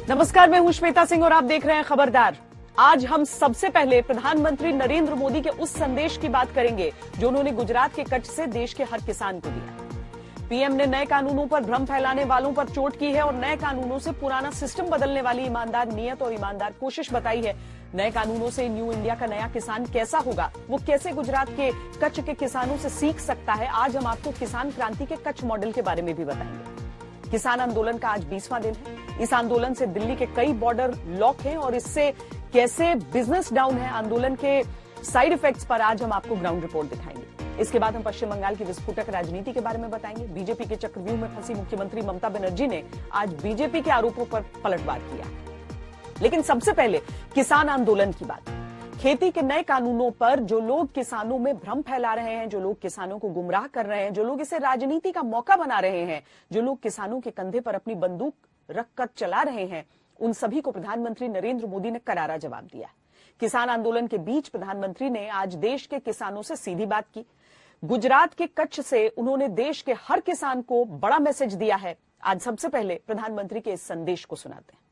नमस्कार, मैं हूं श्वेता सिंह और आप देख रहे हैं खबरदार। आज हम सबसे पहले प्रधानमंत्री नरेंद्र मोदी के उस संदेश की बात करेंगे जो उन्होंने गुजरात के कच्छ से देश के हर किसान को दिया। पीएम ने नए कानूनों पर भ्रम फैलाने वालों पर चोट की है और नए कानूनों से पुराना सिस्टम बदलने वाली ईमानदार नीयत और ईमानदार कोशिश बताई है। नए कानूनों से न्यू इंडिया का नया किसान कैसा होगा, वो कैसे गुजरात के कच्छ के किसानों से सीख सकता है, आज हम आपको किसान क्रांति के कच्छ मॉडल के बारे में भी बताएंगे। किसान आंदोलन का आज 20वां दिन है। इस आंदोलन से दिल्ली के कई बॉर्डर लॉक हैं और इससे कैसे बिजनेस डाउन है, आंदोलन के साइड इफेक्ट्स पर आज हम आपको ग्राउंड रिपोर्ट दिखाएंगे। इसके बाद हम पश्चिम बंगाल की विस्फोटक राजनीति के बारे में बताएंगे। बीजेपी के चक्रव्यूह में फंसी मुख्यमंत्री ममता बनर्जी ने आज बीजेपी के आरोपों पर पलटवार किया। लेकिन सबसे पहले किसान आंदोलन की बात। खेती के नए कानूनों पर जो लोग किसानों में भ्रम फैला रहे हैं, जो लोग किसानों को गुमराह कर रहे हैं, जो लोग इसे राजनीति का मौका बना रहे हैं, जो लोग किसानों के कंधे पर अपनी बंदूक रखकर चला रहे हैं, उन सभी को प्रधानमंत्री नरेंद्र मोदी ने करारा जवाब दिया। किसान आंदोलन के बीच प्रधानमंत्री ने आज देश के किसानों से सीधी बात की। गुजरात के कच्छ से उन्होंने देश के हर किसान को बड़ा मैसेज दिया है। आज सबसे पहले प्रधानमंत्री के इस संदेश को सुनाते हैं।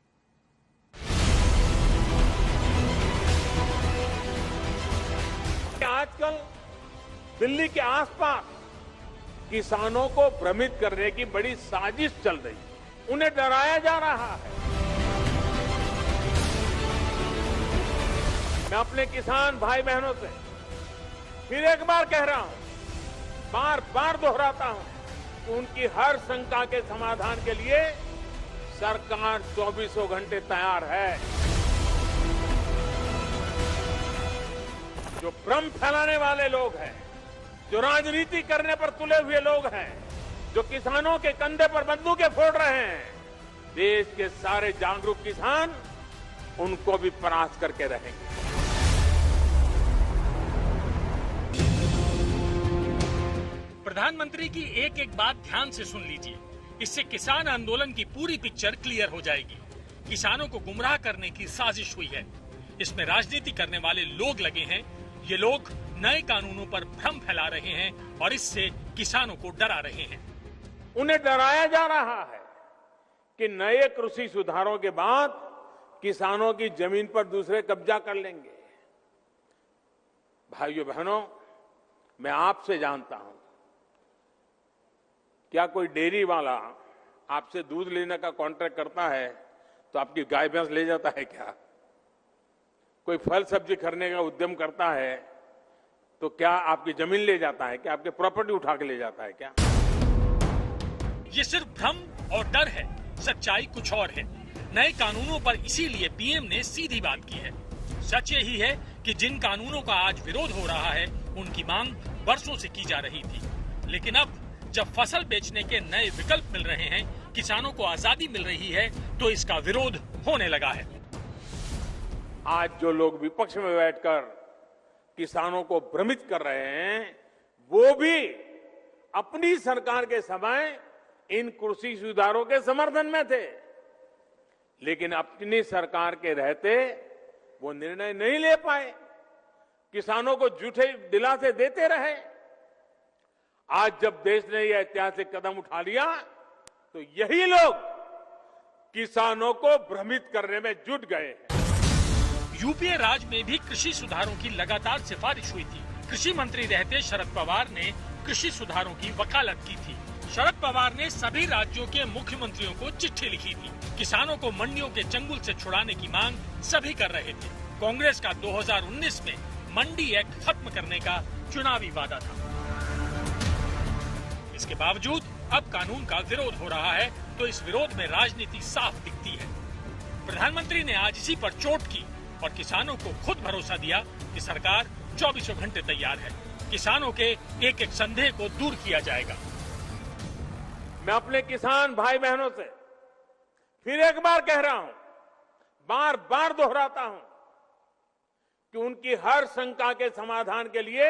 आजकल दिल्ली के आसपास किसानों को भ्रमित करने की बड़ी साजिश चल रही है, उन्हें डराया जा रहा है। मैं अपने किसान भाई बहनों से फिर एक बार कह रहा हूं, बार बार दोहराता हूं कि उनकी हर शंका के समाधान के लिए सरकार 24 घंटे तैयार है। जो भ्रम फैलाने वाले लोग हैं, जो राजनीति करने पर तुले हुए लोग हैं, जो किसानों के कंधे पर बंदूकें फोड़ रहे हैं, देश के सारे जागरूक किसान उनको भी परास्त करके रहेंगे। प्रधानमंत्री की एक एक बात ध्यान से सुन लीजिए। इससे किसान आंदोलन की पूरी पिक्चर क्लियर हो जाएगी। किसानों को गुमराह करने की साजिश हुई है। इसमें राजनीति करने वाले लोग लगे हैं। ये लोग नए कानूनों पर भ्रम फैला रहे हैं और इससे किसानों को डरा रहे हैं। उन्हें डराया जा रहा है कि नए कृषि सुधारों के बाद किसानों की जमीन पर दूसरे कब्जा कर लेंगे। भाइयों बहनों, मैं आपसे जानता हूं, क्या कोई डेयरी वाला आपसे दूध लेने का कॉन्ट्रैक्ट करता है तो आपकी गाय भैंस ले जाता है क्या? कोई फल सब्जी खरीदने का उद्यम करता है तो क्या आपकी जमीन ले जाता है? क्या आपके प्रॉपर्टी उठा के ले जाता है क्या? ये सिर्फ भ्रम और डर है, सच्चाई कुछ और है। नए कानूनों पर इसीलिए पीएम ने सीधी बात की है। सच यही है कि जिन कानूनों का आज विरोध हो रहा है, उनकी मांग वर्षों से की जा रही थी। लेकिन अब जब फसल बेचने के नए विकल्प मिल रहे हैं, किसानों को आजादी मिल रही है, तो इसका विरोध होने लगा है। आज जो लोग विपक्ष में बैठकर किसानों को भ्रमित कर रहे हैं, वो भी अपनी सरकार के समय इन कृषि सुधारों के समर्थन में थे, लेकिन अपनी सरकार के रहते वो निर्णय नहीं ले पाए, किसानों को झूठे दिलासे देते रहे। आज जब देश ने यह ऐतिहासिक कदम उठा लिया तो यही लोग किसानों को भ्रमित करने में जुट गए हैं। यूपीए राज में भी कृषि सुधारों की लगातार सिफारिश हुई थी। कृषि मंत्री रहते शरद पवार ने कृषि सुधारों की वकालत की थी। शरद पवार ने सभी राज्यों के मुख्यमंत्रियों को चिट्ठी लिखी थी। किसानों को मंडियों के चंगुल से छुड़ाने की मांग सभी कर रहे थे। कांग्रेस का 2019 में मंडी एक्ट खत्म करने का चुनावी वादा था। इसके बावजूद अब कानून का विरोध हो रहा है, तो इस विरोध में राजनीति साफ दिखती है। प्रधानमंत्री ने आज इसी पर चोट की और किसानों को खुद भरोसा दिया कि सरकार 24 घंटे तैयार है। किसानों के एक एक संदेह को दूर किया जाएगा। मैं अपने किसान भाई बहनों से फिर एक बार कह रहा हूं, बार बार दोहराता हूं कि उनकी हर शंका के समाधान के लिए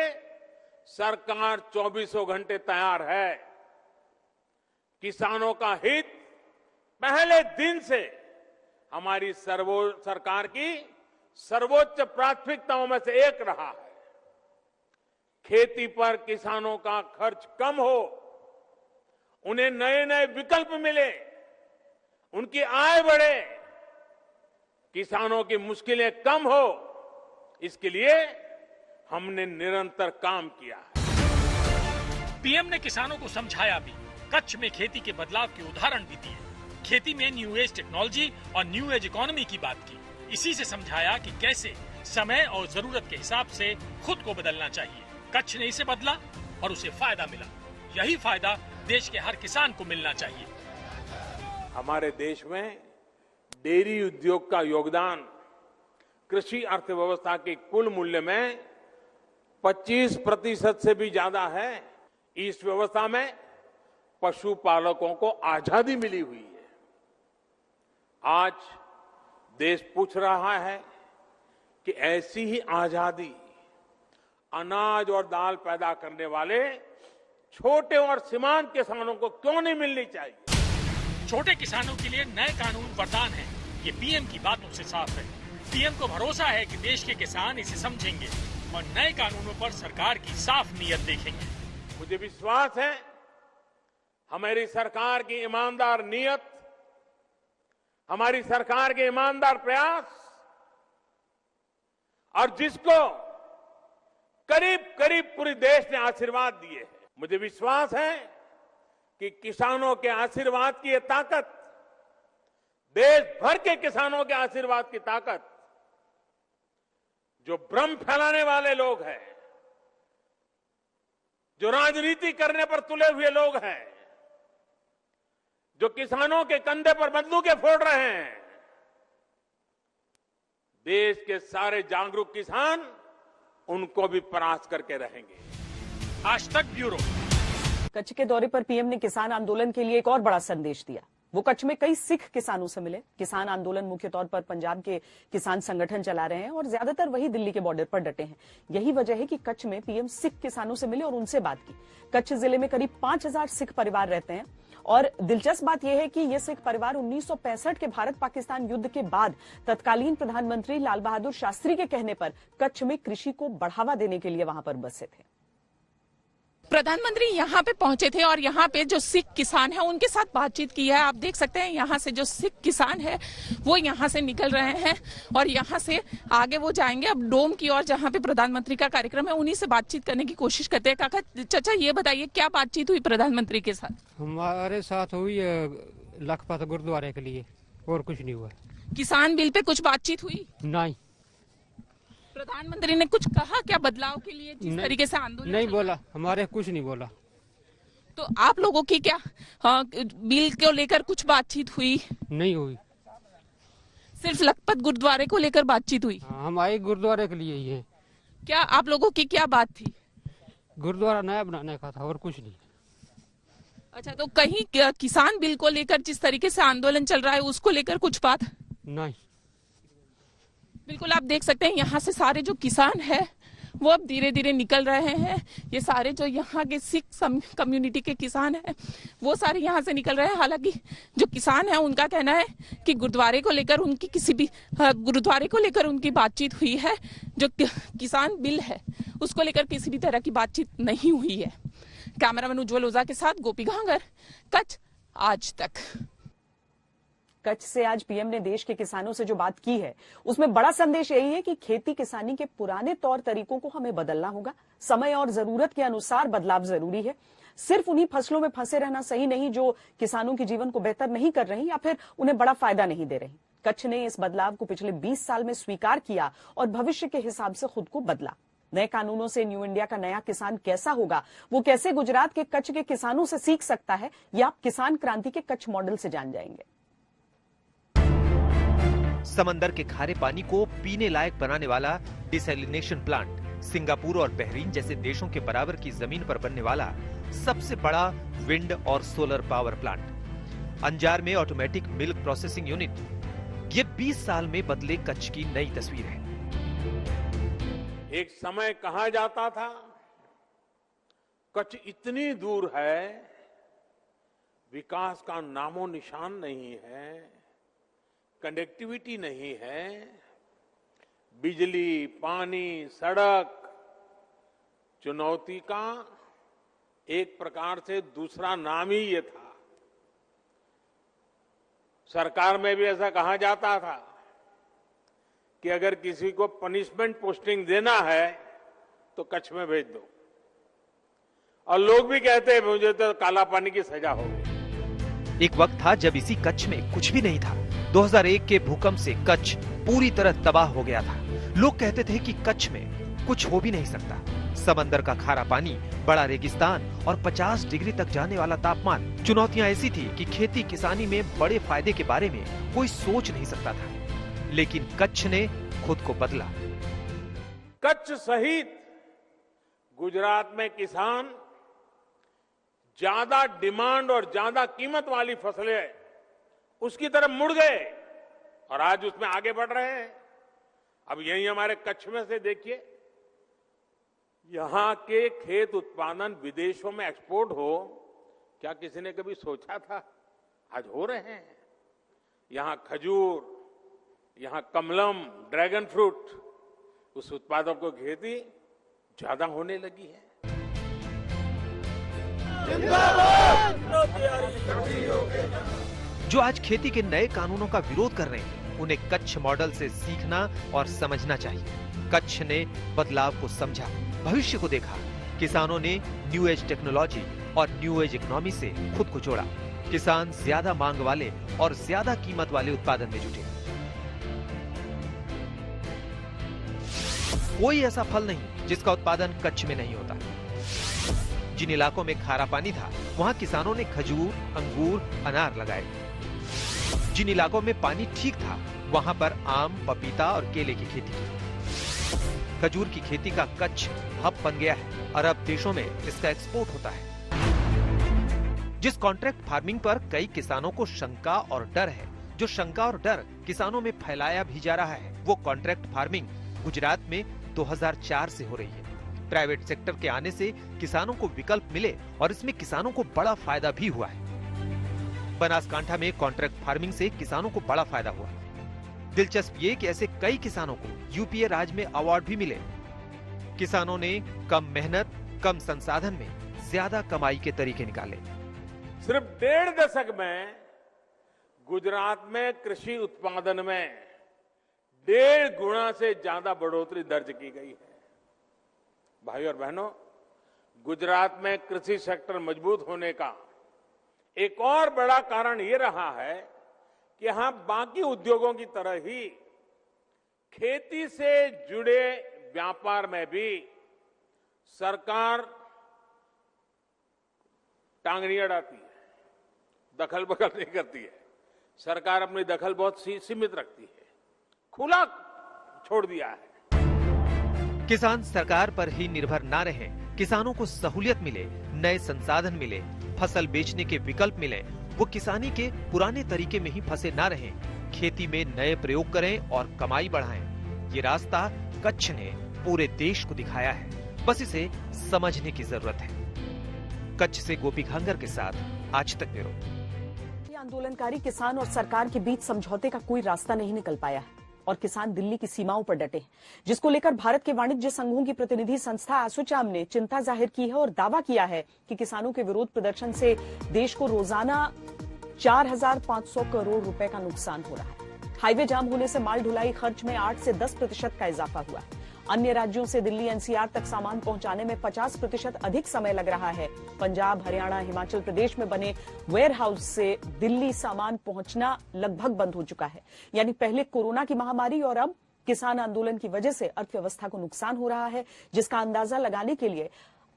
सरकार 24 घंटे तैयार है। किसानों का हित पहले दिन से हमारी सरकार की सर्वोच्च प्राथमिकताओं में से एक रहा है। खेती पर किसानों का खर्च कम हो, उन्हें नए नए विकल्प मिले, उनकी आय बढ़े, किसानों की मुश्किलें कम हो, इसके लिए हमने निरंतर काम किया है। पीएम ने किसानों को समझाया भी, कच्छ में खेती के बदलाव के उदाहरण भी दिए। खेती में न्यू एज टेक्नोलॉजी और न्यू एज इकोनॉमी की बात की। इसी से समझाया कि कैसे समय और जरूरत के हिसाब से खुद को बदलना चाहिए। कच्छ ने इसे बदला और उसे फायदा मिला। यही फायदा देश के हर किसान को मिलना चाहिए। हमारे देश में डेयरी उद्योग का योगदान कृषि अर्थव्यवस्था के कुल मूल्य में 25% से भी ज्यादा है। इस व्यवस्था में पशुपालकों को आजादी मिली हुई है। आज देश पूछ रहा है कि ऐसी ही आजादी अनाज और दाल पैदा करने वाले छोटे और सीमांत किसानों को क्यों नहीं मिलनी चाहिए। छोटे किसानों के लिए नए कानून वरदान है, ये पीएम की बातों से साफ है। पीएम को भरोसा है कि देश के किसान इसे समझेंगे और नए कानूनों पर सरकार की साफ नीयत देखेंगे। मुझे विश्वास है हमारी सरकार की ईमानदार नीयत, हमारी सरकार के ईमानदार प्रयास और जिसको करीब करीब पूरे देश ने आशीर्वाद दिए हैं, मुझे विश्वास है कि किसानों के आशीर्वाद की ये ताकत, देश भर के किसानों के आशीर्वाद की ताकत, जो भ्रम फैलाने वाले लोग हैं, जो राजनीति करने पर तुले हुए लोग हैं, जो किसानों के कंधे पर बंदूकें फोड़ रहे हैं, देश के सारे जागरूक किसान उनको भी परास्त करके रहेंगे। आज तक ब्यूरो। कच्छ के दौरे पर पीएम ने किसान आंदोलन के लिए एक और बड़ा संदेश दिया। वो कच्छ में कई सिख किसानों से मिले। किसान आंदोलन मुख्य तौर पर पंजाब के किसान संगठन चला रहे हैं और ज्यादातर वही दिल्ली के बॉर्डर पर डटे हैं। यही वजह है कि कच्छ में पीएम सिख किसानों से मिले और उनसे बात की। कच्छ जिले में करीब 5000 सिख परिवार रहते हैं और दिलचस्प बात यह है कि ये सिख परिवार 1965 के भारत पाकिस्तान युद्ध के बाद तत्कालीन प्रधानमंत्री लाल बहादुर शास्त्री के कहने पर कच्छ में कृषि को बढ़ावा देने के लिए वहां पर बसे थे। प्रधानमंत्री यहाँ पे पहुंचे थे और यहाँ पे जो सिख किसान है उनके साथ बातचीत की है। आप देख सकते हैं यहाँ से जो सिख किसान है वो यहाँ से निकल रहे हैं और यहाँ से आगे वो जाएंगे अब डोम की ओर, जहाँ पे प्रधानमंत्री का कार्यक्रम है। उन्हीं से बातचीत करने की कोशिश करते हैं। काका चाचा ये बताइए क्या बातचीत हुई प्रधानमंत्री के साथ? हमारे साथ हुई लखपत गुरुद्वारे के लिए, और कुछ नहीं हुआ। किसान बिल पे कुछ बातचीत हुई? नहीं। प्रधानमंत्री ने कुछ कहा क्या बदलाव के लिए, जिस तरीके से आंदोलन? नहीं बोला, हमारे कुछ नहीं बोला। तो आप लोगों की क्या बिल को लेकर कुछ बातचीत हुई? नहीं हुई। सिर्फ लखपत गुरुद्वारे को लेकर बातचीत हुई? हम आए गुरुद्वारे के लिए ही है। क्या आप लोगों की क्या बात थी? गुरुद्वारा नया बनाने का था और कुछ नहीं। अच्छा, तो कहीं किसान बिल को लेकर जिस तरीके से आंदोलन चल रहा है उसको लेकर कुछ बात? नहीं। बिल्कुल आप देख सकते हैं यहाँ से सारे जो किसान है वो अब धीरे धीरे निकल रहे हैं। ये सारे जो यहाँ के सिख कम्युनिटी के किसान हैं वो सारे यहाँ से निकल रहे हैं। हालांकि जो किसान है उनका कहना है कि गुरुद्वारे को लेकर उनकी गुरुद्वारे को लेकर उनकी बातचीत हुई है। जो किसान बिल है उसको लेकर किसी भी तरह की बातचीत नहीं हुई है। कैमरामैन उज्जवल ओझा के साथ गोपी घांगर, कच्छ आज तक। कच्छ से आज पीएम ने देश के किसानों से जो बात की है उसमें बड़ा संदेश यही है कि खेती किसानी के पुराने तौर तरीकों को हमें बदलना होगा। समय और जरूरत के अनुसार बदलाव जरूरी है। सिर्फ उन्हीं फसलों में फंसे रहना सही नहीं जो किसानों के जीवन को बेहतर नहीं कर रही या फिर उन्हें बड़ा फायदा नहीं दे रही। कच्छ ने इस बदलाव को पिछले 20 साल में स्वीकार किया और भविष्य के हिसाब से खुद को बदला। नए कानूनों से न्यू इंडिया का नया किसान कैसा होगा, वो कैसे गुजरात के कच्छ के किसानों से सीख सकता है, ये आप किसान क्रांति के कच्छ मॉडल से जान जाएंगे। समंदर के खारे पानी को पीने लायक बनाने वाला डिसैलिनेशन प्लांट सिंगापुर और बहरीन जैसे देशों के बराबर की जमीन पर बनने वाला सबसे बड़ा विंड और सोलर पावर प्लांट। अंजार में ऑटोमेटिक मिल्क प्रोसेसिंग यूनिट। ये 20 साल में बदले कच्छ की नई तस्वीर है। एक समय कहा जाता था कच्छ इतनी दूर है, विकास का नामो निशान नहीं है, कनेक्टिविटी नहीं है, बिजली, पानी, सड़क चुनौती का एक प्रकार से दूसरा नाम ही ये था। सरकार में भी ऐसा कहा जाता था कि अगर किसी को पनिशमेंट पोस्टिंग देना है तो कच्छ में भेज दो, और लोग भी कहते हैं मुझे तो काला पानी की सजा होगी। एक वक्त था जब इसी कच्छ में कुछ भी नहीं था। 2001 के भूकंप से कच्छ पूरी तरह तबाह हो गया था। लोग कहते थे कि कच्छ में कुछ हो भी नहीं सकता। समंदर का खारा पानी, बड़ा रेगिस्तान और 50 डिग्री तक जाने वाला तापमान, चुनौतियां ऐसी थी कि खेती किसानी में बड़े फायदे के बारे में कोई सोच नहीं सकता था। लेकिन कच्छ ने खुद को बदला। कच्छ सहित गुजरात में किसान ज्यादा डिमांड और ज्यादा कीमत वाली फसलें उसकी तरफ मुड़ गए और आज उसमें आगे बढ़ रहे हैं। अब यही हमारे कच्छ में से देखिए, यहां के खेत उत्पादन विदेशों में एक्सपोर्ट हो, क्या किसी ने कभी सोचा था? आज हो रहे हैं। यहां खजूर, यहां कमलम, ड्रैगन फ्रूट, उस उत्पादकों की खेती ज्यादा होने लगी है। जो आज खेती के नए कानूनों का विरोध कर रहे हैं, उन्हें कच्छ मॉडल से सीखना और समझना चाहिए। कच्छ ने बदलाव को समझा, भविष्य को देखा। किसानों ने न्यू एज टेक्नोलॉजी और न्यू एज इकोनॉमी से खुद को जोड़ा। किसान ज्यादा मांग वाले और ज्यादा कीमत वाले उत्पादन में जुटे। कोई ऐसा फल नहीं जिसका उत्पादन कच्छ में नहीं होता। जिन इलाकों में खारा पानी था, वहां किसानों ने खजूर, अंगूर, अनार लगाए। जिन इलाकों में पानी ठीक था, वहां पर आम, पपीता और केले की खेती की। खजूर की खेती का कच्छ हब बन गया है। अरब देशों में इसका एक्सपोर्ट होता है। जिस कॉन्ट्रैक्ट फार्मिंग पर कई किसानों को शंका और डर है, जो शंका और डर किसानों में फैलाया भी जा रहा है, वो कॉन्ट्रैक्ट फार्मिंग गुजरात में 2004 से हो रही है। प्राइवेट सेक्टर के आने से किसानों को विकल्प मिले और इसमें किसानों को बड़ा फायदा भी हुआ है। बनासकांठा में कॉन्ट्रैक्ट फार्मिंग से किसानों को बड़ा फायदा हुआ। दिलचस्प ये कि ऐसे कई किसानों को यूपीए राज में अवार्ड भी मिले। किसानों ने कम मेहनत, कम संसाधन में ज्यादा कमाई के तरीके निकाले। सिर्फ 1.5 दशक में गुजरात में कृषि उत्पादन में 1.5 गुना से ज्यादा बढ़ोतरी दर्ज की गई है। भाई और बहनों, गुजरात में कृषि सेक्टर मजबूत होने का एक और बड़ा कारण ये रहा है कि यहां बाकी उद्योगों की तरह ही खेती से जुड़े व्यापार में भी सरकार टांग नहीं अड़ाती है, दखल बखल नहीं करती है। सरकार अपनी दखल बहुत सीमित रखती है, खुला छोड़ दिया है। किसान सरकार पर ही निर्भर ना रहे, किसानों को सहूलियत मिले, नए संसाधन मिले, फसल बेचने के विकल्प मिले, वो किसानी के पुराने तरीके में ही फंसे ना रहें, खेती में नए प्रयोग करें और कमाई बढ़ाएं। ये रास्ता कच्छ ने पूरे देश को दिखाया है, बस इसे समझने की जरूरत है। कच्छ से गोपी घांगर के साथ आज तक ब्यूरो। आंदोलनकारी किसान और सरकार के बीच समझौते का कोई रास्ता नहीं निकल पाया है और किसान दिल्ली की सीमाओं पर डटे हैं, जिसको लेकर भारत के वाणिज्य संघों की प्रतिनिधि संस्था एसोचैम ने चिंता जाहिर की है और दावा किया है कि किसानों के विरोध प्रदर्शन से देश को रोजाना 4,500 करोड़ रुपए का नुकसान हो रहा है। हाईवे जाम होने से माल ढुलाई खर्च में 8 से 10% का इजाफा हुआ है। अन्य राज्यों से दिल्ली एनसीआर तक सामान पहुंचाने में 50% अधिक समय लग रहा है। पंजाब, हरियाणा, हिमाचल प्रदेश में बने वेयर हाउस से दिल्ली सामान पहुंचना लगभग बंद हो चुका है। यानी पहले कोरोना की महामारी और अब किसान आंदोलन की वजह से अर्थव्यवस्था को नुकसान हो रहा है, जिसका अंदाजा लगाने के लिए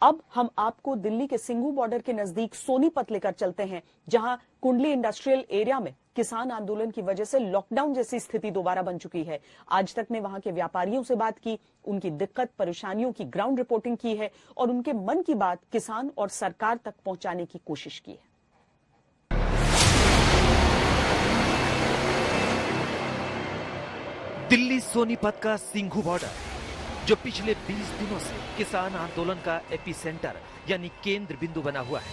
अब हम आपको दिल्ली के सिंघू बॉर्डर के नजदीक सोनीपत लेकर चलते हैं, जहां कुंडली इंडस्ट्रियल एरिया में किसान आंदोलन की वजह से लॉकडाउन जैसी स्थिति दोबारा बन चुकी है। आज तक ने वहां के व्यापारियों से बात की, उनकी दिक्कत परेशानियों की ग्राउंड रिपोर्टिंग की है और उनके मन की बात किसान और सरकार तक पहुंचाने की कोशिश की है। दिल्ली सोनीपत का सिंघू बॉर्डर, जो पिछले 20 दिनों से किसान आंदोलन का एपिसेंटर यानी केंद्र बिंदु बना हुआ है।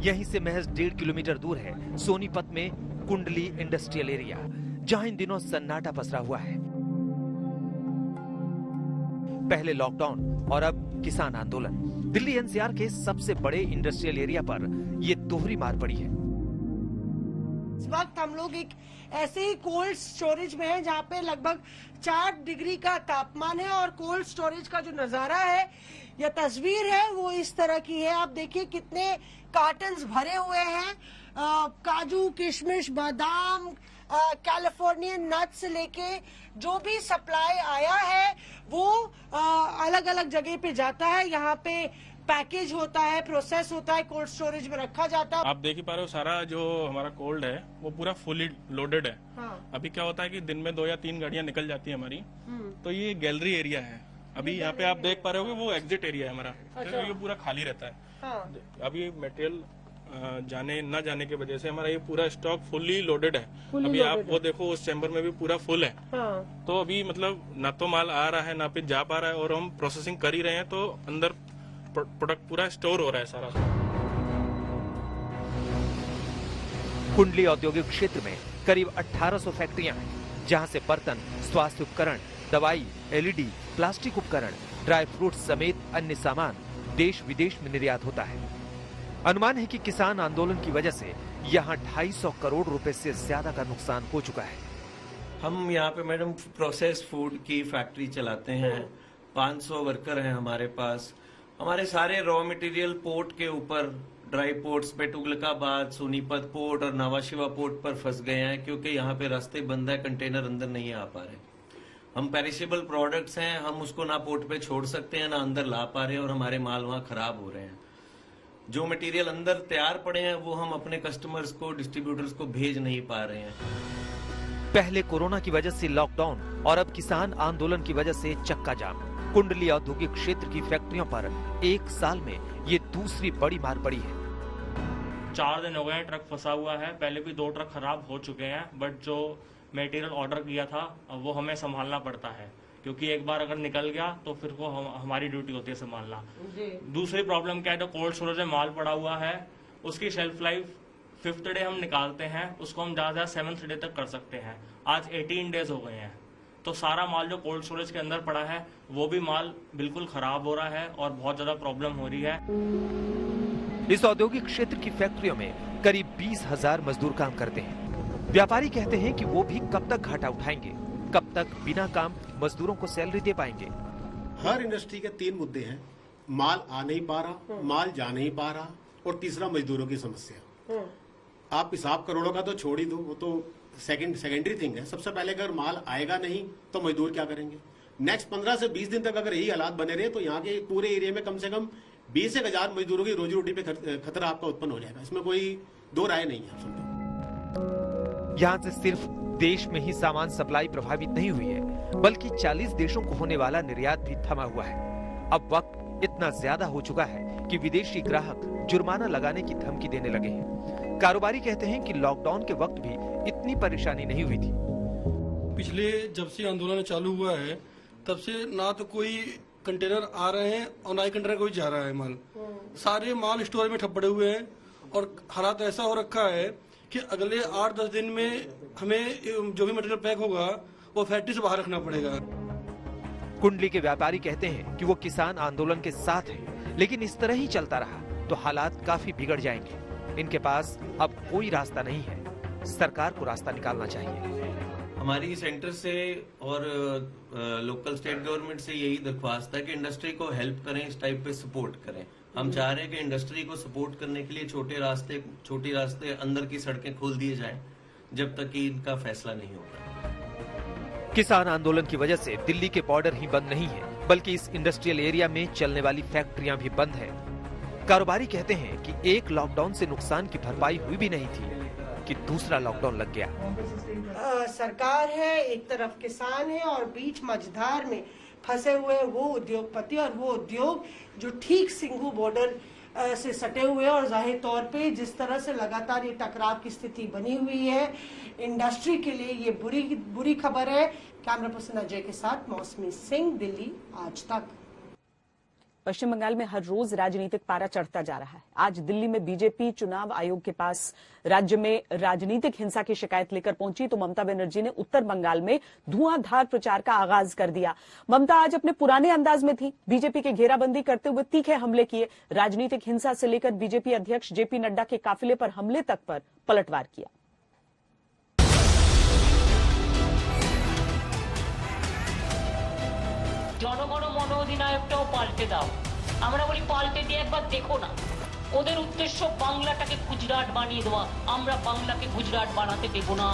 यहीं से महज 1.5 किलोमीटर दूर है सोनीपत में कुंडली इंडस्ट्रियल एरिया, जहां इन दिनों सन्नाटा पसरा हुआ है। पहले लॉकडाउन और अब किसान आंदोलन। दिल्ली एनसीआर के सबसे बड़े इंडस्ट्रियल एरिया पर यह दोहरी मार पड़ी है। इस वक्त हम लोग एक ऐसे ही कोल्ड स्टोरेज में है जहाँ पे लगभग 4 डिग्री का तापमान है और कोल्ड स्टोरेज का जो नजारा है या तस्वीर है वो इस तरह की है। आप देखिए कितने कार्टन्स भरे हुए हैं, काजू, किशमिश, बादाम, कैलिफोर्नियन नट्स से लेके जो भी सप्लाई आया है वो अलग अलग जगह पे जाता है। यहाँ पे पैकेज होता है, प्रोसेस होता है, कोल्ड स्टोरेज में रखा जाता है। आप देख ही पा रहे हो सारा जो हमारा कोल्ड है वो पूरा फुली लोडेड है। हाँ। अभी क्या होता है कि दिन में 2 या 3 गाड़ियां निकल जाती है हमारी, तो ये गैलरी एरिया है। अभी यहाँ पे आप देख पा रहे हो वो एग्जिट एरिया है हमारा। अच्छा। ये पूरा खाली रहता है। हाँ। अभी मटेरियल जाने न जाने की वजह से हमारा ये पूरा स्टॉक फुल्ली लोडेड है। Fully अभी आप loaded वो देखो उस चैम्बर में भी पूरा फुल है। हाँ। तो अभी मतलब ना तो माल आ रहा है ना पे जा पा रहा है, और हम प्रोसेसिंग कर ही रहे हैं तो अंदर प्रोडक्ट पूरा स्टोर हो रहा है सारा। कुंडली औद्योगिक क्षेत्र में करीब 1800 फैक्ट्रियां हैं, जहां से बर्तन, स्वास्थ्य उपकरण, दवाई, एलईडी, प्लास्टिक उपकरण, ड्राई फ्रूट समेत अन्य सामान देश विदेश में निर्यात होता है। अनुमान है कि किसान आंदोलन की वजह से यहां 250 करोड़ रुपए से ज्यादा का नुकसान हो चुका है। हम यहाँ पे मैडम प्रोसेस फूड की फैक्ट्री चलाते हैं। 500 वर्कर हैं हमारे पास। हमारे सारे रॉ मटेरियल पोर्ट के ऊपर, ड्राई पोर्ट्स पे तुगलकाबाद, सोनीपत पोर्ट और नवाशिवा पोर्ट पर फंस गए हैं, क्योंकि यहाँ पे रास्ते बंद है, कंटेनर अंदर नहीं आ पा रहे। हम पेरिशेबल प्रोडक्ट्स हैं, हम उसको ना पोर्ट पे छोड़ सकते हैं ना अंदर ला पा रहे हैं, और हमारे माल वहाँ खराब हो रहे हैं। जो मटेरियल अंदर तैयार पड़े हैं वो हम अपने कस्टमर्स को, डिस्ट्रीब्यूटर्स को भेज नहीं पा रहे हैं। पहले कोरोना की वजह से लॉकडाउन और अब किसान आंदोलन की वजह से चक्का जाम। कुंडली औद्योगिक क्षेत्र की फैक्ट्रियों पर 1 साल में ये दूसरी बड़ी मार पड़ी है। 4 दिन हो गए हैं ट्रक फंसा हुआ है। पहले भी 2 ट्रक खराब हो चुके हैं, बट जो मटेरियल ऑर्डर किया था वो हमें संभालना पड़ता है, क्योंकि एक बार अगर निकल गया तो फिर वो हमारी ड्यूटी होती है संभालना। दूसरी प्रॉब्लम क्या है, जो कोल्ड स्टोरेज में माल पड़ा हुआ है उसकी शेल्फ लाइफ 5th डे हम निकालते हैं, उसको हम ज्यादा 7th डे तक कर सकते हैं। आज 18 डेज हो गए हैं, तो सारा माल जो कोल्ड स्टोरेज के अंदर पड़ा है वो भी माल बिल्कुल खराब हो रहा है और बहुत ज्यादा प्रॉब्लम हो रही है। इस औद्योगिक क्षेत्र की फैक्ट्रियों में करीब 20,000 मजदूर काम करते हैं। व्यापारी कहते हैं कि वो भी कब तक घाटा उठाएंगे, कब तक बिना काम मजदूरों को सैलरी दे पाएंगे। हर इंडस्ट्री के 3 मुद्दे हैं, माल आ नहीं पा रहा, माल जा नहीं पा रहा, और तीसरा मजदूरों की समस्या। आप हिसाब करोड़ों का तो छोड़ ही दो, वो तो सेकेंडरी थिंग है। सबसे पहले अगर माल आएगा नहीं तो मजदूर क्या करेंगे। नेक्स्ट 15 से 20 दिन तक अगर यही हालात बने रहे तो यहाँ के पूरे एरिया में कम से कम 20,000 मजदूरों की रोजी रोटी पे खतरा आपका उत्पन्न हो जाएगा। इसमें कोई 2 राय नहीं है। यहाँ से सिर्फ देश में ही सामान सप्लाई प्रभावित नहीं हुई है, बल्कि 40 देशों को होने वाला निर्यात भी थमा हुआ है। अब वक्त इतना ज्यादा हो चुका है कि विदेशी ग्राहक जुर्माना लगाने की धमकी देने लगे हैं। कारोबारी कहते हैं कि लॉकडाउन के वक्त भी इतनी परेशानी नहीं हुई थी। पिछले जब से आंदोलन चालू हुआ है तब से ना तो कोई कंटेनर आ रहे हैं और ना ही कंटेनर कोई जा रहा है। माल सारे माल स्टोर में ठप पड़े हुए हैं, और हालात ऐसा हो रखा है कि अगले 8-10 दिन में हमें जो भी मटेरियल पैक होगा वो फैक्ट्री से बाहर रखना पड़ेगा। कुंडली के व्यापारी कहते हैं कि वो किसान आंदोलन के साथ हैं, लेकिन इस तरह ही चलता रहा तो हालात काफी बिगड़ जाएंगे। इनके पास अब कोई रास्ता नहीं है, सरकार को रास्ता निकालना चाहिए। हमारी सेंटर से और लोकल स्टेट गवर्नमेंट से यही दरख्वास्त है कि इंडस्ट्री को हेल्प करें, इस टाइप पे सपोर्ट करें। हम चाह रहे हैं कि इंडस्ट्री को सपोर्ट करने के लिए छोटे रास्ते अंदर की सड़कें खोल दिए जाएं, जब तक कि इनका फैसला नहीं होता। किसान आंदोलन की वजह से दिल्ली के बॉर्डर ही बंद नहीं है, बल्कि इस इंडस्ट्रियल एरिया में चलने वाली फैक्ट्रियां भी बंद है। कारोबारी कहते हैं कि एक लॉकडाउन से नुकसान की भरपाई हुई भी नहीं थी कि दूसरा लॉकडाउन लग गया। सरकार है, एक तरफ किसान है, और बीच मझधार में फंसे हुए वो उद्योगपति और वो उद्योग जो ठीक सिंघू बॉर्डर से सटे हुए हैं। और जाहिर तौर पे जिस तरह से लगातार ये टकराव की स्थिति बनी हुई है, इंडस्ट्री के लिए ये बुरी खबर है। कैमरा पर्सन अजय के साथ मौसमी सिंह, दिल्ली आज तक। पश्चिम बंगाल में हर रोज राजनीतिक पारा चढ़ता जा रहा है। आज दिल्ली में बीजेपी चुनाव आयोग के पास राज्य में राजनीतिक हिंसा की शिकायत लेकर पहुंची तो ममता बनर्जी ने उत्तर बंगाल में धुआंधार प्रचार का आगाज कर दिया। ममता आज अपने पुराने अंदाज में थी, बीजेपी के घेराबंदी करते हुए तीखे हमले किए। राजनीतिक हिंसा से लेकर बीजेपी अध्यक्ष जेपी नड्डा के काफिले पर हमले तक पर पलटवार किया। জনগণ মন অধিনায়কটাও পাল্টে দাও। আমরা বলি পাল্টে দিয়ে একবার দেখো না। ওদের উদ্দেশ্য বাংলাটাকে গুজরাট বানিয়ে দেওয়া, আমরা বাংলাকে গুজরাট বানাতে দেব না।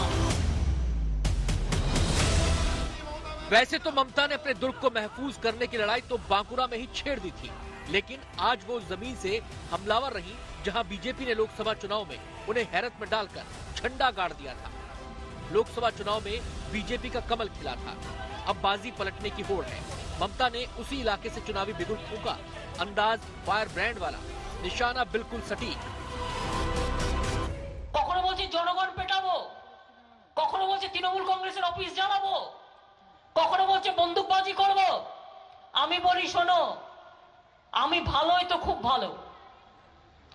वैसे तो ममता ने अपने दुर्ग को महफूज करने की लड़ाई तो बांकुरा में ही छेड़ दी थी, लेकिन आज वो जमीन से हमलावर रही जहां बीजेपी ने लोकसभा चुनाव में उन्हें हैरत में डालकर झंडा गाड़ दिया था। लोकसभा चुनाव में बीजेपी का कमल खिला था, अब बाजी पलटने की होड़ है। ममता ने उसी इलाके से चुनावी बिगुल फूंका, अंदाज फायर ब्रांड वाला, निशाना बिल्कुल सटीक। কখনো বলছে জনগণ পেটাবো, কখনো বলছে তৃণমূল কংগ্রেসের অফিস জ্বালাবো, কখনো বলছে বন্দুকবাজি করব। আমি বলি শোনো, আমি ভালোই তো খুব ভালো,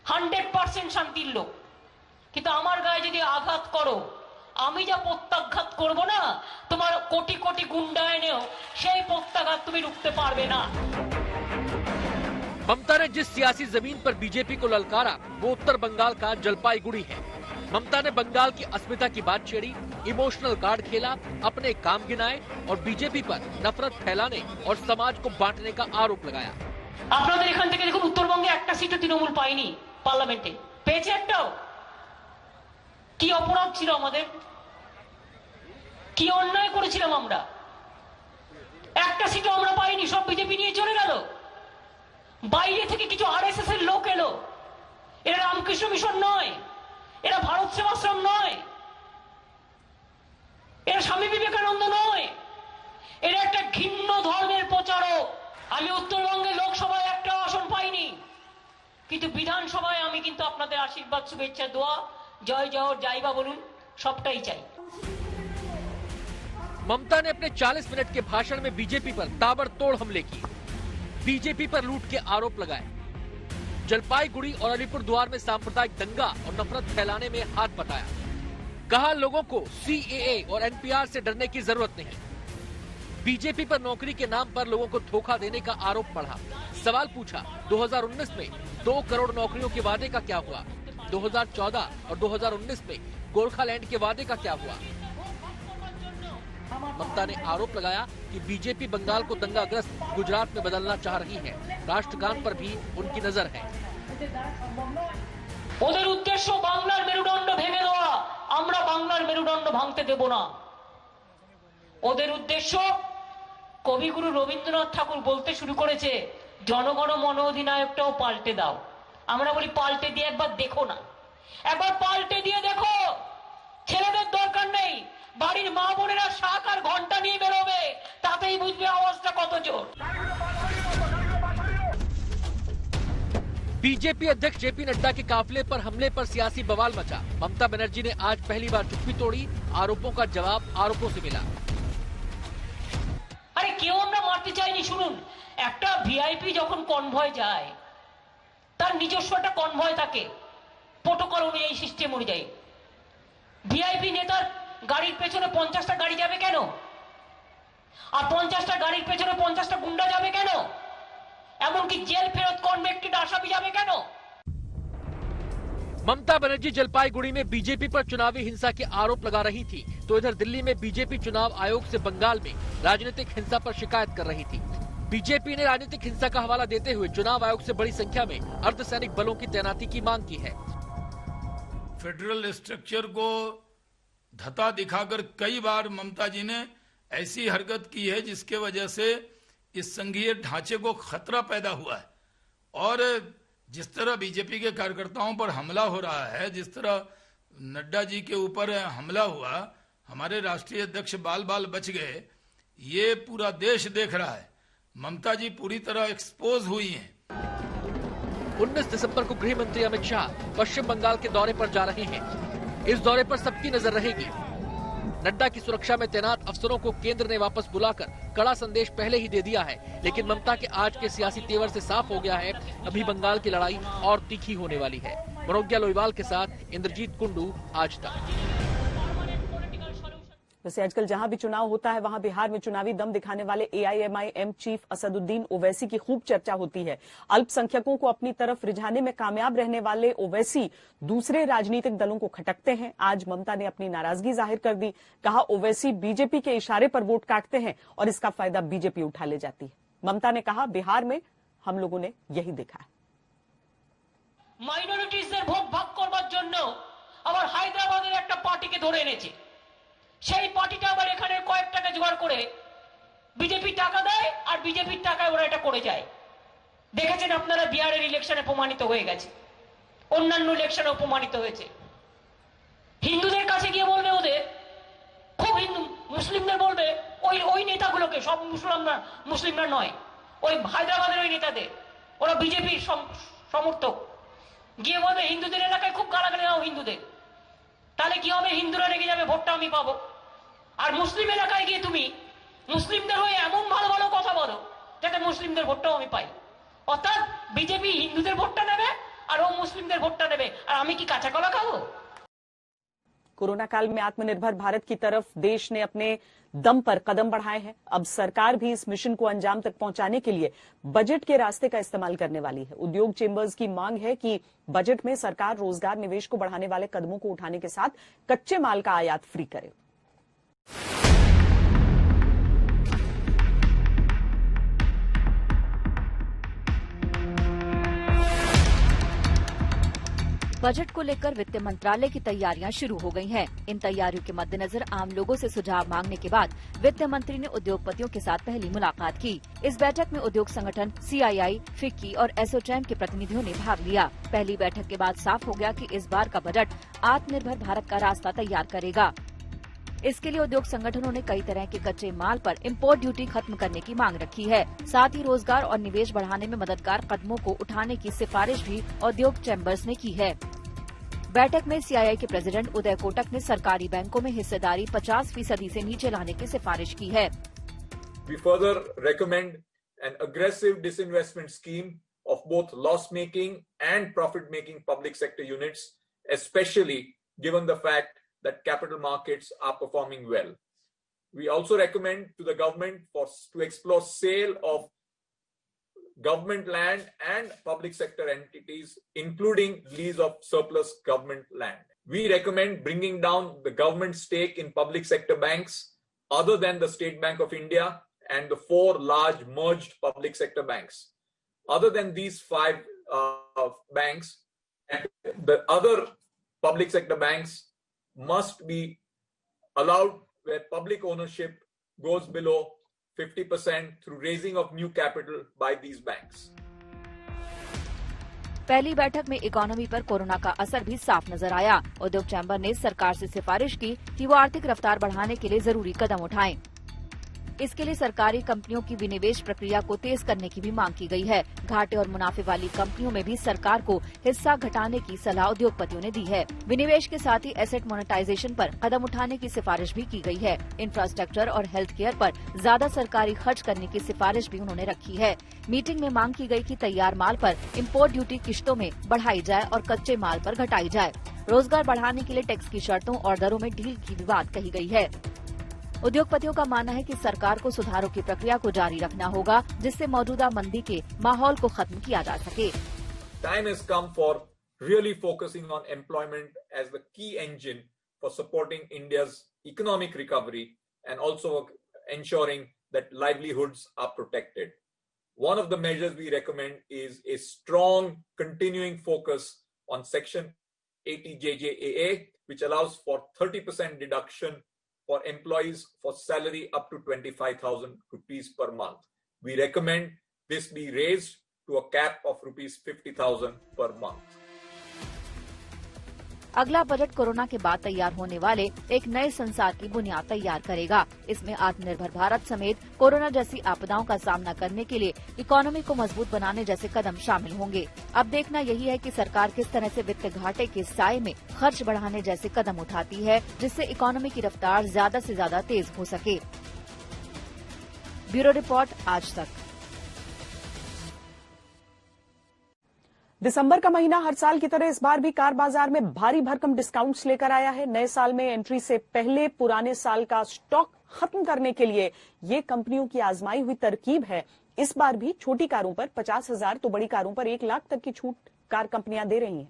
100% শান্তির লোক, কিন্তু আমার গায়ে যদি আঘাত করো, আমি যা প্রত্যাঘাত করব না, তোমার কোটি কোটি গুন্ডা এনেও সেই প্রত্যাঘাত তুমি রুখতে পারবে না। ममता ने जिस सियासी जमीन पर बीजेपी को ललकारा वो उत्तर बंगाल का जलपाईगुड़ी है। ममता ने बंगाल की अस्मिता की बात छेड़ी, इमोशनल कार्ड खेला, अपने काम गिनाए और बीजेपी पर नफरत फैलाने और समाज को बांटने का आरोप लगाया। আপনাদের এখান থেকে দেখুন, উত্তরবঙ্গে একটা সিটও তৃণমূল পায়নি পার্লামেন্টে, পেয়েছে একটাও। কি অপরাধ ছিল আমাদের, কি অন্যায় করেছিলাম আমরা? একটা সিটও আমরা পাইনি, সব বিজেপি নিয়ে চলে গেল। বাইরে থেকে কিছু আরএসএস এর লোক এলো, এরা রামকৃষ্ণ মিশন নয়, এরা ভারত সেবাশ্রম নয়, এরা স্বামী বিবেকানন্দ নয়, এরা একটা ঘৃণ্য ধর্মের প্রচারক। আমি উত্তরবঙ্গে লোকসভায় একটা আসন পাইনি, কিন্তু বিধানসভায় আমি কিন্তু আপনাদের আশীর্বাদ, শুভেচ্ছা, দোয়া, জয় জয় জাইবা বলুন, সবটাই চাই। ममता ने अपने 40 मिनट के भाषण में बीजेपी पर ताबड़तोड़ हमले किए, बीजेपी पर लूट के आरोप लगाए, जलपाईगुड़ी और अलीपुरद्वार में सांप्रदायिक दंगा और नफरत फैलाने में हाथ बटाया। कहा लोगों को सीएए और एनपीआर से डरने की जरूरत नहीं। बीजेपी पर नौकरी के नाम पर लोगों को धोखा देने का आरोप बढ़ा। सवाल पूछा 2019 में 2 करोड़ नौकरियों के वादे का क्या हुआ, 2014 और 2019 में गोरखालैंड के वादे का क्या हुआ। ममता ने आरोप लगाया कि बीजेपी बंगाल को दंगाग्रस्त गुजरात में बदलना चाह रही है। राष्ट्रगान पर भी उनकी नजर है। ওদের উদ্দেশ্য বাংলার মেরুদণ্ড ভেঙে দেওয়া, আমরা বাংলার মেরুদণ্ড ভাঙতে দেব না। ওদের উদ্দেশ্য, কবিগুরু রবীন্দ্রনাথ ঠাকুর বলতে শুরু করেছে, জনগণ মন অধিনায়কটাও পাল্টে দাও। আমরা বলি পাল্টে দিয়ে একবার দেখো না, একবার পাল্টে দিয়ে দেখো। ছেলেদের দরকার নেই, বাড়ির মা বোনেরা শাক আর ঘন্টা নিয়ে বেরোবে, তাতেই বুঝবে আওয়াজটা কত জোর। बीजेपी अध्यक्ष जेपी नड्डा के काफिले पर हमले पर सियासी बवाल मचा। ममता बनर्जी ने आज पहली बार चुप्पी तोड़ी, आरोपों का जवाब आरोपों से मिला। আরে কেউ আমরা মারতে চাইনি। শুনুন, একটা ভিআইপি যখন কনভয় যায়, তার নিজস্ব একটা কনভয় থাকে, প্রোটোকল অনুযায়ী, সিস্টেম অনুযায়ী। ভিআইপি নেতার গাড়ির পেছনে 50টা গাড়ি যাবে কেন? আর 50টা গাড়ির পেছনে 50টা গুন্ডা যাবে কেন? এমনকি জেল ফেরত কনভিক্টেড আসামি যাবে কেন? ममता बनर्जी जलपाईगुड़ी में बीजेपी पर चुनावी हिंसा के आरोप लगा रही थी, तो इधर दिल्ली में बीजेपी चुनाव आयोग से बंगाल में राजनीतिक हिंसा पर शिकायत कर रही थी। बीजेपी ने राजनीतिक हिंसा का हवाला देते हुए चुनाव आयोग से बड़ी संख्या में अर्धसैनिक बलों की तैनाती की मांग की है। फेडरल स्ट्रक्चर को धता दिखाकर कई बार ममता जी ने ऐसी हरकत की है जिसके वजह से इस संघीय ढांचे को खतरा पैदा हुआ है। और जिस तरह बीजेपी के कार्यकर्ताओं पर हमला हो रहा है, जिस तरह नड्डा जी के ऊपर हमला हुआ, हमारे राष्ट्रीय अध्यक्ष बाल बाल बच गए, ये पूरा देश देख रहा है। ममता जी पूरी तरह एक्सपोज हुई हैं। 19 दिसंबर को गृह मंत्री अमित शाह पश्चिम बंगाल के दौरे पर जा रहे हैं। इस दौरे पर सबकी नजर रहेगी। नड्डा की सुरक्षा में तैनात अफसरों को केंद्र ने वापस बुलाकर कड़ा संदेश पहले ही दे दिया है, लेकिन ममता के आज के सियासी तेवर से साफ हो गया है, अभी बंगाल की लड़ाई और तीखी होने वाली है। मनोज्ञा लोईवाल के साथ इंद्रजीत कुंडू, आज तक। वैसे आजकल जहां भी चुनाव होता है वहां बिहार में चुनावी दम दिखाने वाले AIMIM चीफ असदुद्दीन ओवैसी की खूब चर्चा होती है। अल्पसंख्यकों को अपनी तरफ रिझाने में कामयाब रहने वाले ओवैसी दूसरे राजनीतिक दलों को खटकते हैं। आज ममता ने अपनी नाराजगी जाहिर कर दी। कहा ओवैसी बीजेपी के इशारे पर वोट काटते हैं और इसका फायदा बीजेपी उठा ले जाती है। ममता ने कहा बिहार में हम लोगों ने यही देखा है। মাইনরিটিসদের ভোট ভাগ করবার জন্য আবার হায়দ্রাবাদের একটা পার্টিকে ধরে এনেছে। সেই পার্টিটা আবার এখানে কয়েক টাকা জোগাড় করে বিজেপি টাকা দেয় আর বিজেপির টাকায় ওরা এটা করে যায়। দেখেছেন আপনারা বিহারের ইলেকশনে প্রমাণিত হয়ে গেছে, অন্যান্য ইলেকশনেও প্রমাণিত হয়েছে। হিন্দুদের কাছে গিয়ে বলবে ওদের খুব হিন্দু, মুসলিমদের বলবে ওই নেতাগুলোকে, সব মুসলিমরা নয়, ওই হায়দ্রাবাদের ওই নেতাদের, ওরা বিজেপির সমর্থক, গিয়ে বলবে হিন্দুদের এলাকায় খুব গালাগালি দাও হিন্দুদের, তাহলে কি হবে? হিন্দুরা রেগে যাবে, ভোটটা আমি পাবো। আর মুসলিম এলাকায় গিয়ে তুমি মুসলিমদের হয়ে এমন ভালো ভালো কথা বলো যাতে মুসলিমদের ভোটটাও আমি পাই। অর্থাৎ বিজেপি হিন্দুদের ভোটটা নেবে আর ও মুসলিমদের ভোটটা নেবে, আর আমি কি কাঁচা কলা খাবো? कोरोना काल में आत्मनिर्भर भारत की तरफ देश ने अपने दम पर कदम बढ़ाए हैं। अब सरकार भी इस मिशन को अंजाम तक पहुंचाने के लिए बजट के रास्ते का इस्तेमाल करने वाली है। उद्योग चेंबर्स की मांग है कि बजट में सरकार रोजगार निवेश को बढ़ाने वाले कदमों को उठाने के साथ कच्चे माल का आयात फ्री करे। बजट को लेकर वित्त मंत्रालय की तैयारियां शुरू हो गई हैं। इन तैयारियों के मद्देनजर आम लोगों से सुझाव मांगने के बाद वित्त मंत्री ने उद्योगपतियों के साथ पहली मुलाकात की। इस बैठक में उद्योग संगठन CII, फिक्की और एसोचैम के प्रतिनिधियों ने भाग लिया। पहली बैठक के बाद साफ हो गया कि इस बार का बजट आत्मनिर्भर भारत का रास्ता तैयार करेगा। इसके लिए उद्योग संगठनों ने कई तरह के कच्चे माल पर इम्पोर्ट ड्यूटी खत्म करने की मांग रखी है। साथ ही रोजगार और निवेश बढ़ाने में मददगार कदमों को उठाने की सिफारिश भी उद्योग चैम्बर्स ने की है। बैठक में CII के प्रेसिडेंट उदय कोटक ने सरकारी बैंकों में हिस्सेदारी 50% से नीचे लाने की सिफारिश की है। We further recommend an aggressive disinvestment scheme of both loss-making and profit-making public sector units, especially given the fact that capital markets are performing well. We also recommend to the government to explore sale of government land and public sector entities, including lease of surplus government land. We recommend bringing down the government stake in public sector banks other than the State Bank of India and the 4 large merged public sector banks. Other than these 5 banks, the other public sector banks must be allowed where public ownership goes below 50% through raising of new capital by these banks. पहली बैठक में economy पर corona का असर भी साफ नजर आया। उद्योग चैम्बर ने सरकार से सिफारिश की कि वो आर्थिक रफ्तार बढ़ाने के लिए जरूरी कदम उठाएं। इसके लिए सरकारी कंपनियों की विनिवेश प्रक्रिया को तेज करने की भी मांग की गई है। घाटे और मुनाफे वाली कंपनियों में भी सरकार को हिस्सा घटाने की सलाह उद्योगपतियों ने दी है। विनिवेश के साथ ही एसेट मोनेटाइजेशन पर कदम उठाने की सिफारिश भी की गई है। इंफ्रास्ट्रक्चर और हेल्थ केयर पर ज्यादा सरकारी खर्च करने की सिफारिश भी उन्होंने रखी है। मीटिंग में मांग की गई कि तैयार माल पर इम्पोर्ट ड्यूटी किश्तों में बढ़ाई जाए और कच्चे माल पर घटाई जाए। रोजगार बढ़ाने के लिए टैक्स की शर्तों और दरों में ढील की भी बात कही गई है। उद्योगपतियों का मानना है कि सरकार को सुधारों की प्रक्रिया को जारी रखना होगा, जिससे मौजूदा मंदी के माहौल को खत्म किया जा सके। Time has come for really focusing on employment as the key engine for supporting India's economic recovery and also ensuring that livelihoods are protected. One of the measures we recommend is a strong continuing focus on Section 80JJAA, which allows for 30% deduction for employees for salary up to 25,000 rupees per month. We recommend this be raised to a cap of rupees 50,000 per month. अगला budget corona के बाद तैयार होने वाले एक नए संसार की बुनियाद तैयार करेगा। इसमें आत्मनिर्भर भारत समेत कोरोना जैसी आपदाओं का सामना करने के लिए इकोनॉमी को मजबूत बनाने जैसे कदम शामिल होंगे। अब देखना यही है कि सरकार किस तरह से वित्त घाटे के साए में खर्च बढ़ाने जैसे कदम उठाती है, जिससे इकोनॉमी की रफ्तार ज्यादा से ज्यादा तेज हो सके। ब्यूरो रिपोर्ट, आज तक। दिसंबर का महीना हर साल की तरह इस बार भी कार बाजार में भारी भरकम डिस्काउंट्स लेकर आया है। नए साल में एंट्री से पहले पुराने साल का स्टॉक खत्म करने के लिए ये कंपनियों की आजमाई हुई तरकीब है। इस बार भी छोटी कारों पर 50,000 तो बड़ी कारों पर 1 लाख तक की छूट कार कंपनियां दे रही हैं।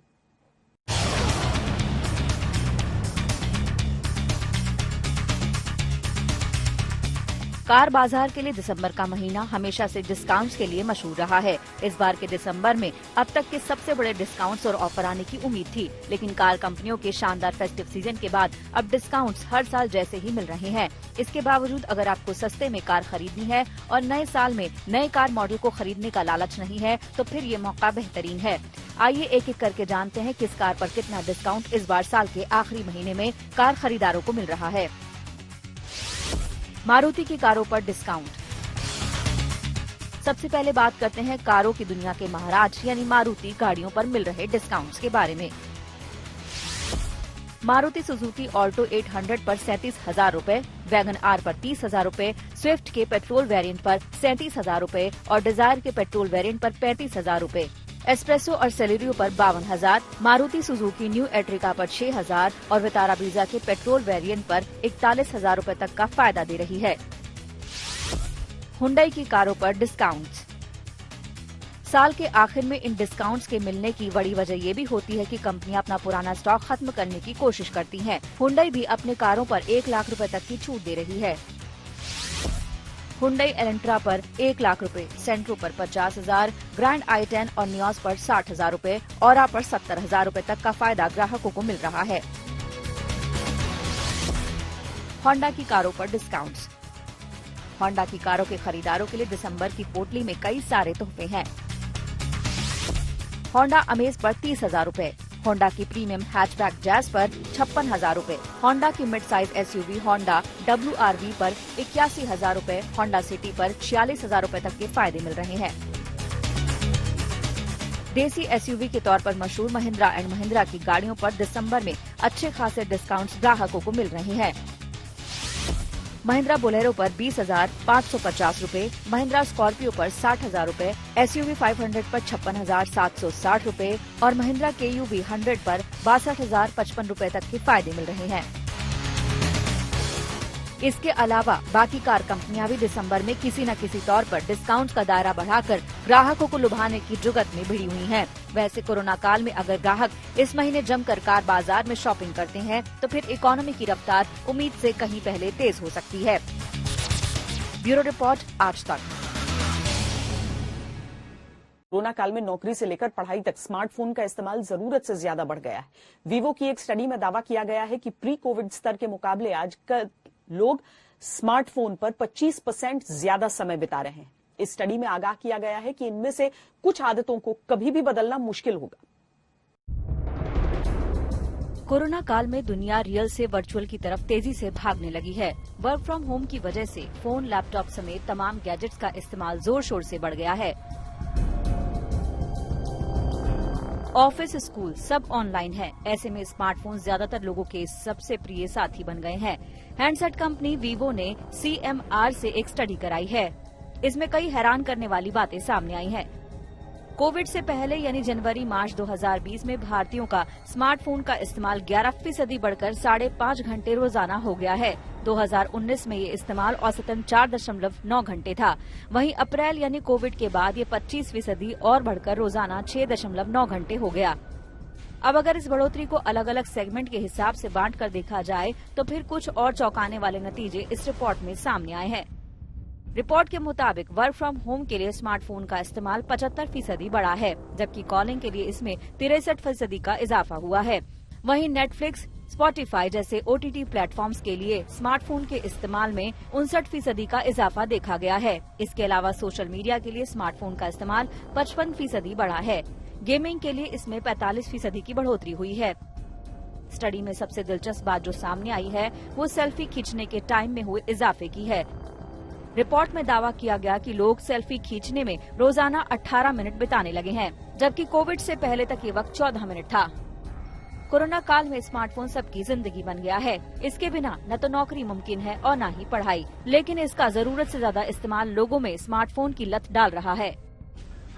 कार बाजार के लिए दिसंबर का महीना हमेशा से डिस्काउंट्स के लिए मशहूर रहा है। इस बार के दिसंबर में अब तक के सबसे बड़े डिस्काउंट्स और ऑफर आने की उम्मीद थी, लेकिन कार कंपनियों के शानदार फेस्टिव सीजन के बाद अब डिस्काउंट्स हर साल जैसे ही मिल रहे हैं। इसके बावजूद अगर आपको सस्ते में कार खरीदनी है और नए साल में नए कार मॉडल को खरीदने का लालच नहीं है, तो फिर ये मौका बेहतरीन है। आइए एक एक करके जानते हैं किस कार पर कितना डिस्काउंट इस बार साल के आखिरी महीने में कार खरीदारों को मिल रहा है। मारुति की कारों पर डिस्काउंट। सबसे पहले बात करते हैं कारों की दुनिया के महाराज यानी मारुति गाड़ियों पर मिल रहे डिस्काउंट्स के बारे में। मारुति सुजुकी ऑल्टो 800 पर 37,000 रूपए, वैगन आर पर 30,000 रूपए, स्विफ्ट के पेट्रोल वेरिएंट पर 37,000 रूपए और डिजायर के पेट्रोल वेरिएंट पर 35,000 रूपए। एस्प्रेसो और सेलेरियो पर 52,000, मारुति सुजुकी न्यू एट्रिका पर 6,000 और विटारा ब्रीजा के पेट्रोल वेरिएंट पर 41,000 रूपए तक का फायदा दे रही है। हुंडई की कारों पर डिस्काउंट्स। साल के आखिर में इन डिस्काउंट्स के मिलने की बड़ी वजह ये भी होती है कि कंपनियां अपना पुराना स्टॉक खत्म करने की कोशिश करती हैं। हुंडई भी अपने कारों पर 1 लाख रूपए तक की छूट दे रही है। हुंडई एलेंट्रा पर 1 लाख रूपए, सेंट्रो पर 50,000, ग्रैंड i10 और नियोस पर 60,000 रूपए, ऑरा पर 70,000 रूपए तक का फायदा ग्राहकों को मिल रहा है। होंडा की कारों पर डिस्काउंट्स। होंडा की कारों के खरीदारों के लिए दिसंबर की पोटली में कई सारे तोहफे हैं। होंडा अमेज पर 30,000 रूपए, होंडा की प्रीमियम हैचबैक जैज पर 56,000 रूपए, होंडा की mid size SUV Honda WRV पर 81,000 रूपए, होंडा सिटी पर 46,000 रूपए तक के फायदे मिल रहे हैं। देसी एसयूवी के तौर पर मशहूर महिंद्रा एंड महिंद्रा की गाड़ियों पर दिसंबर में अच्छे खासे डिस्काउंट्स ग्राहकों को मिल रहे हैं। महिंद्रा बोलेरो पर 20,550 रूपए, महिंद्रा स्कॉर्पियो पर 60,000 रूपए, एसयूवी 500 पर 56,760 रूपए और महिंद्रा KUV 100 पर 62,055 रूपए तक के फायदे मिल रहे हैं। इसके अलावा बाकी कार कंपनियां भी दिसंबर में किसी न किसी तौर पर डिस्काउंट का दायरा बढ़ाकर ग्राहकों को लुभाने की जुगत में भिड़ी हुई हैं। वैसे कोरोना काल में अगर ग्राहक इस महीने जमकर कार बाजार में शॉपिंग करते हैं तो फिर इकोनॉमी की रफ्तार उम्मीद से कहीं पहले तेज हो सकती है। ब्यूरो रिपोर्ट, आज तक। कोरोना काल में नौकरी से लेकर पढ़ाई तक स्मार्टफोन का इस्तेमाल जरूरत से ज्यादा बढ़ गया है। वीवो की एक स्टडी में दावा किया गया है कि प्री कोविड स्तर के मुकाबले आजकल लोग स्मार्टफोन पर 25% ज्यादा समय बिता रहे हैं। इस स्टडी में आगाह किया गया है कि इनमें से कुछ आदतों को कभी भी बदलना मुश्किल होगा। कोरोना काल में दुनिया रियल से वर्चुअल की तरफ तेजी से भागने लगी है। वर्क फ्रॉम होम की वजह से फोन, लैपटॉप समेत तमाम गैजेट्स का इस्तेमाल जोर शोर से बढ़ गया है। ऑफिस, स्कूल सब ऑनलाइन है। ऐसे में स्मार्टफोन ज्यादातर लोगों के सबसे प्रिय साथी बन गए हैं। हैंडसेट कंपनी वीवो ने CMR से एक स्टडी कराई है। इसमें कई हैरान करने वाली बातें सामने आई हैं। कोविड से पहले यानी जनवरी-मार्च 2020 में भारतीयों का स्मार्टफोन का इस्तेमाल 11% बढ़कर 5.5 घंटे रोजाना हो गया है। 2019 में ये इस्तेमाल औसतन 4.9 घंटे था। वहीं अप्रैल यानी कोविड के बाद ये 25% और बढ़कर रोजाना 6.9 घंटे हो गया। अब अगर इस बढ़ोतरी को अलग अलग सेगमेंट के हिसाब से बांट कर देखा जाए तो फिर कुछ और चौंकाने वाले नतीजे इस रिपोर्ट में सामने आए हैं। रिपोर्ट के मुताबिक वर्क फ्रॉम होम के लिए स्मार्टफोन का इस्तेमाल 75% बढ़ा है, जबकि कॉलिंग के लिए इसमें 63% का इजाफा हुआ है। वहीं नेटफ्लिक्स, स्पॉटिफाई जैसे OTT प्लेटफॉर्म्स के लिए स्मार्टफोन के इस्तेमाल में 59% का इजाफा देखा गया है। इसके अलावा सोशल मीडिया के लिए स्मार्टफोन का इस्तेमाल 55% बढ़ा है। गेमिंग के लिए इसमें 45% की बढ़ोतरी हुई है। स्टडी में सबसे दिलचस्प बात जो सामने आई है वो सेल्फी खींचने के टाइम में हुए इजाफे की है। रिपोर्ट में दावा किया गया कि लोग सेल्फी खींचने में रोजाना 18 मिनट बिताने लगे हैं, जबकि कोविड से पहले तक ये वक्त 14 मिनट था। कोरोना काल में स्मार्टफोन सबकी जिंदगी बन गया है। इसके बिना न तो नौकरी मुमकिन है और न ही पढ़ाई, लेकिन इसका जरूरत से ज्यादा इस्तेमाल लोगों में स्मार्टफोन की लत डाल रहा है।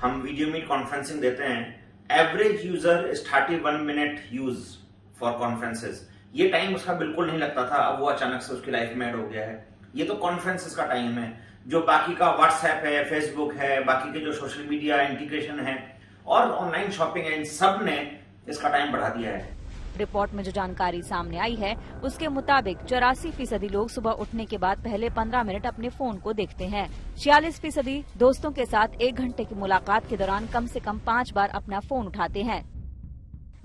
हम वीडियो मीट कॉन्फ्रेंसिंग देते हैं average user is 31 minute use for conferences. ये टाइम उसका बिल्कुल नहीं लगता था, अब वो अचानक से उसकी लाइफ में ऐड हो गया है। ये तो कॉन्फ्रेंसेस का टाइम है। जो बाकी का व्हाट्सएप है, फेसबुक है, बाकी के जो सोशल मीडिया इंटीग्रेशन है और ऑनलाइन शॉपिंग है, इन सब ने इसका टाइम बढ़ा दिया है। रिपोर्ट में जो जानकारी सामने आई है उसके मुताबिक 84% लोग सुबह उठने के बाद पहले 15 मिनट अपने फोन को देखते हैं। 46% दोस्तों के साथ 1 घंटे की मुलाकात के दौरान कम से कम 5 बार अपना फोन उठाते हैं।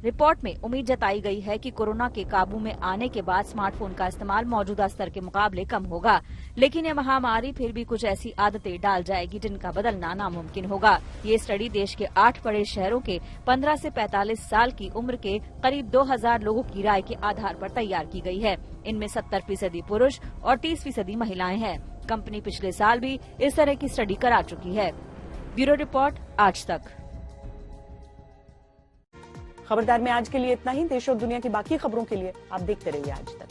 रिपोर्ट में उम्मीद जताई गई है कि कोरोना के काबू में आने के बाद स्मार्टफोन का इस्तेमाल मौजूदा स्तर के मुकाबले कम होगा, लेकिन ये महामारी फिर भी कुछ ऐसी आदतें डाल जाएगी जिनका बदलना नामुमकिन होगा। ये स्टडी देश के 8 बड़े शहरों के 15 से 45 साल की उम्र के करीब 2000 लोगों की राय के आधार पर तैयार की गई है। इनमें 70% पुरुष और 30% महिलाएं हैं। कंपनी पिछले साल भी इस तरह की स्टडी करा चुकी है। ब्यूरो रिपोर्ट, आज तक। खबरदार में आज के लिए इतना ही। देश और दुनिया की बाकी खबरों के लिए आप देखते रहिए आज तक।